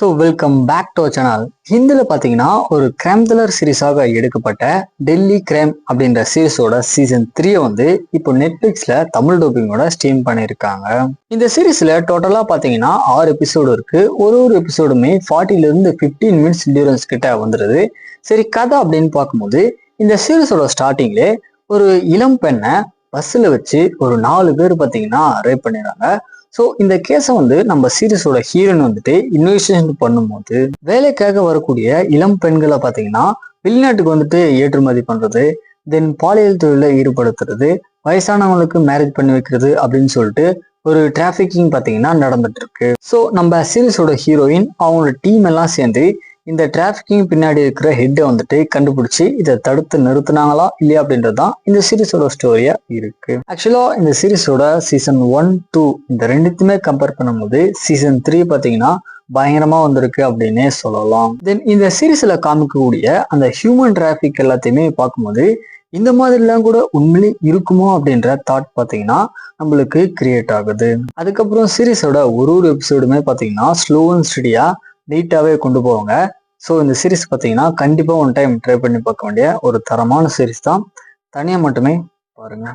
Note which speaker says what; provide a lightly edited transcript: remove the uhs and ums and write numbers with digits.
Speaker 1: So welcome back to channel. ஹிந்தியில் பார்த்தீங்கன்னா ஒரு கிரைம் த்ரில்லர் சீரீஸாக எடுக்கப்பட்ட டெல்லி கிரைம் அப்படின்ற சீரீஸோட சீசன் 3 வந்து இப்போ நெட்ஃப்ளிக்ஸில் தமிழ் டப்பிங்கோட ஸ்ட்ரீம் பண்ணியிருக்காங்க. இந்த சீரீஸில் டோட்டலாக பார்த்தீங்கன்னா 6 எபிசோடு இருக்கு. ஒரு எபிசோடுமே 40லேருந்து 15 மினிட்ஸ் டியூரன்ஸ் கிட்ட வந்துடுது. சரி, கதை அப்படின்னு பார்க்கும்போது இந்த சீரீஸோட ஸ்டார்டிங்லே ஒரு இளம் பெண்ணை பஸ்ஸில் வச்சு ஒரு 4 பேர் பார்த்தீங்கன்னா ரேப் பண்ணிடுறாங்க. ஸோ இந்த கேஸை வந்து நம்ம சீரீஸோட ஹீரோயின் வந்துட்டு இன்வெஸ்டிகேஷன் பண்ணும்போது வேலைக்காக வரக்கூடிய இளம் பெண்களை பார்த்தீங்கன்னா வெளிநாட்டுக்கு வந்துட்டு ஏற்றுமதி பண்றது, தென் பாலியல் தொழிலில் ஈடுபடுத்துறது, வயசானவங்களுக்கு மேரேஜ் பண்ணி வைக்கிறது அப்படின்னு சொல்லிட்டு ஒரு டிராஃபிக்கிங் பார்த்தீங்கன்னா நடந்துட்டு இருக்கு. ஸோ நம்ம சீரீஸோட ஹீரோயின் அவங்களோட டீம் எல்லாம் சேர்ந்து இந்த டிராஃபிக்கிங் பின்னாடி இருக்கிற ஹெட்டை வந்துட்டு கண்டுபிடிச்சி இதை தடுத்து நிறுத்தினாங்களா இல்லையா அப்படின்றதுதான் இந்த சீரீஸோட ஸ்டோரியா இருக்கு. ஆக்சுவலா இந்த சீரீஸோட சீசன் 1, 2 இந்த ரெண்டுத்துமே கம்பேர் பண்ணும்போது சீசன் 3 பார்த்தீங்கன்னா பயங்கரமா வந்திருக்கு அப்படின்னே சொல்லலாம். தென் இந்த சீரீஸ்ல காமிக்கக்கூடிய அந்த ஹியூமன் டிராஃபிக் எல்லாத்தையுமே பார்க்கும்போது இந்த மாதிரிலாம் கூட உண்மையிலே இருக்குமோ அப்படின்ற தாட் பார்த்தீங்கன்னா நம்மளுக்கு கிரியேட் ஆகுது. அதுக்கப்புறம் சீரீஸோட ஒரு எபிசோடுமே பார்த்தீங்கன்னா ஸ்லோ அண்ட் ஸ்டடியா நீட்டாவே கொண்டு போவாங்க. ஸோ இந்த சீரீஸ் பார்த்தீங்கன்னா கண்டிப்பாக ஒன் டைம் ட்ரை பண்ணி பார்க்க வேண்டிய ஒரு தரமான சீரீஸ் தான். தனியாக மட்டுமே பாருங்க.